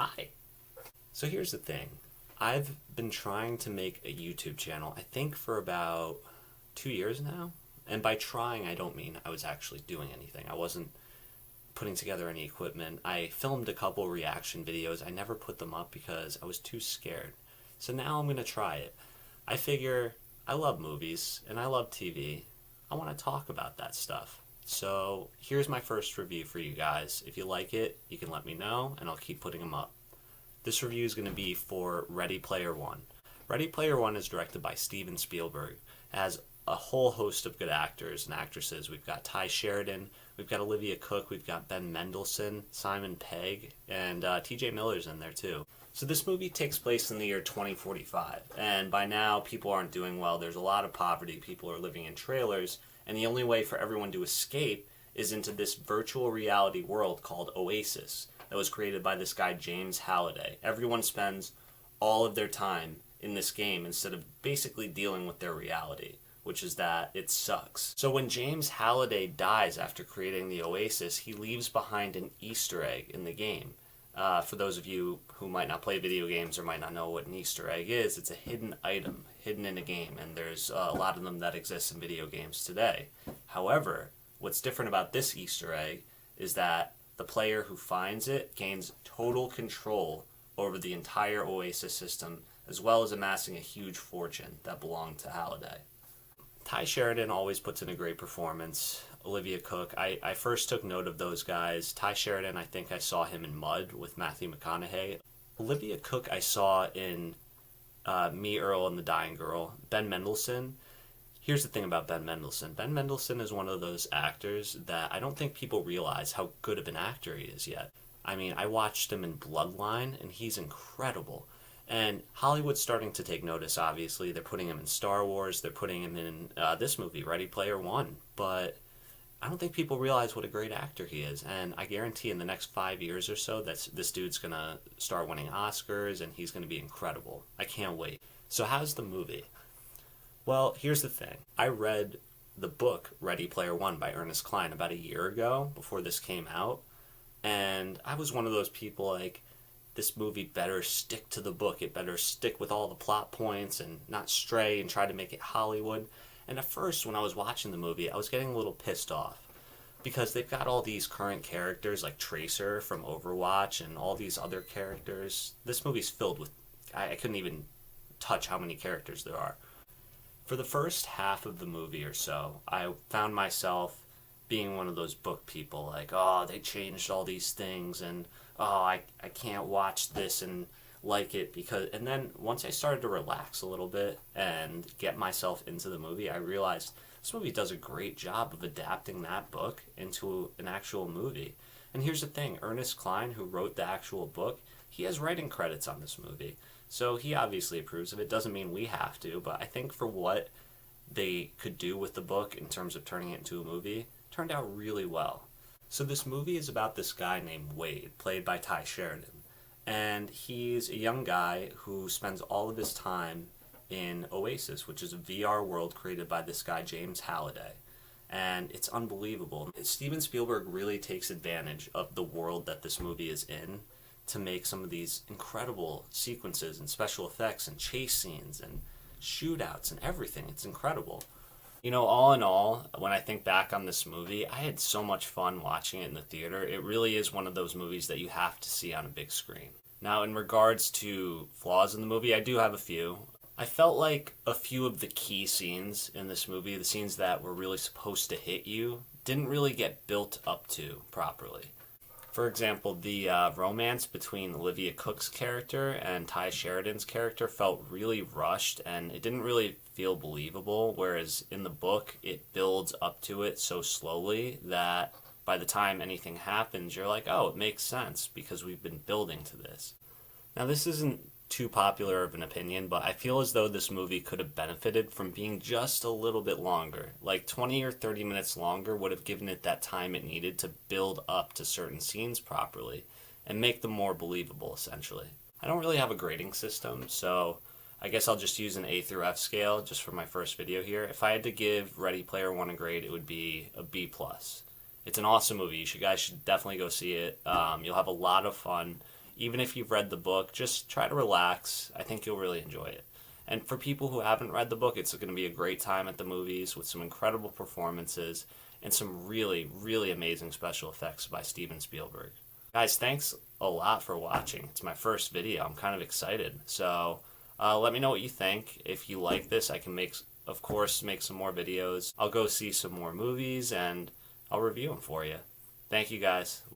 Hi. So here's the thing. I've been trying to make a YouTube channel, I think for about 2 years now. And by trying, I don't mean I was actually doing anything. I wasn't putting together any equipment. I filmed a couple reaction videos. I never put them up because I was too scared. So now I'm going to try it. I figure I love movies and I love TV. I want to talk about that stuff. So here's my first review for you guys. If you like it, you can let me know and I'll keep putting them up. This review is going to be for Ready Player One. Ready Player One is directed by Steven Spielberg. It has a whole host of good actors and actresses. We've got Ty Sheridan, we've got Olivia Cooke, we've got Ben Mendelsohn, Simon Pegg, and TJ Miller's in there too. So this movie takes place in the year 2045, and by now people aren't doing well. There's a lot of poverty, people are living in trailers, and the only way for everyone to escape is into this virtual reality world called Oasis that was created by this guy James Halliday. Everyone spends all of their time in this game instead of basically dealing with their reality, which is that it sucks. So when James Halliday dies after creating the Oasis, he leaves behind an Easter egg in the game. For those of you who might not play video games or might not know what an Easter egg is, it's a hidden item, hidden in a game, and there's a lot of them that exist in video games today. However, what's different about this Easter egg is that the player who finds it gains total control over the entire Oasis system, as well as amassing a huge fortune that belonged to Halliday. Ty Sheridan always puts in a great performance. Olivia Cooke, I first took note of those guys. Ty Sheridan, I think I saw him in Mud with Matthew McConaughey. Olivia Cooke I saw in Me, Earl, and the Dying Girl. Ben Mendelsohn. Here's the thing about Ben Mendelsohn. Ben Mendelsohn is one of those actors that I don't think people realize how good of an actor he is yet. I mean, I watched him in Bloodline, and he's incredible. And Hollywood's starting to take notice, obviously. They're putting him in Star Wars. They're putting him in this movie, Ready Player One. But I don't think people realize what a great actor he is. And I guarantee in the next 5 years or so, this dude's going to start winning Oscars, and he's going to be incredible. I can't wait. So how's the movie? Well, here's the thing. I read the book Ready Player One by Ernest Cline about a year ago, before this came out. And I was one of those people like, this movie better stick to the book. It better stick with all the plot points and not stray and try to make it Hollywood. And at first, when I was watching the movie, I was getting a little pissed off because they've got all these current characters like Tracer from Overwatch and all these other characters. This movie's filled with... I couldn't even touch how many characters there are. For the first half of the movie or so, I found myself being one of those book people like, oh, they changed all these things and oh, I can't watch this and like it because... And then once I started to relax a little bit and get myself into the movie, I realized this movie does a great job of adapting that book into an actual movie. And here's the thing, Ernest Cline, who wrote the actual book, he has writing credits on this movie. So he obviously approves of it. Doesn't mean we have to, but I think for what they could do with the book in terms of turning it into a movie, turned out really well. So this movie is about this guy named Wade, played by Ty Sheridan. And he's a young guy who spends all of his time in Oasis, which is a VR world created by this guy James Halliday. And it's unbelievable. Steven Spielberg really takes advantage of the world that this movie is in to make some of these incredible sequences and special effects and chase scenes and shootouts and everything. It's incredible. You know, all in all, when I think back on this movie, I had so much fun watching it in the theater. It really is one of those movies that you have to see on a big screen. Now, in regards to flaws in the movie, I do have a few. I felt like a few of the key scenes in this movie, the scenes that were really supposed to hit you, didn't really get built up to properly. For example, the romance between Olivia Cooke's character and Ty Sheridan's character felt really rushed and it didn't really feel believable, whereas in the book it builds up to it so slowly that by the time anything happens you're like, oh, it makes sense because we've been building to this. Now this isn't too popular of an opinion, but I feel as though this movie could have benefited from being just a little bit longer. Like 20 or 30 minutes longer would have given it that time it needed to build up to certain scenes properly and make them more believable, essentially. I don't really have a grading system, so I guess I'll just use an A through F scale just for my first video here. If I had to give Ready Player One a grade, it would be a B+. It's an awesome movie. You guys should definitely go see it. You'll have a lot of fun. Even if you've read the book, just try to relax. I think you'll really enjoy it. And for people who haven't read the book, it's going to be a great time at the movies with some incredible performances and some really, really amazing special effects by Steven Spielberg. Guys, thanks a lot for watching. It's my first video. I'm kind of excited. So let me know what you think. If you like this, I can of course, make some more videos. I'll go see some more movies and I'll review them for you. Thank you, guys.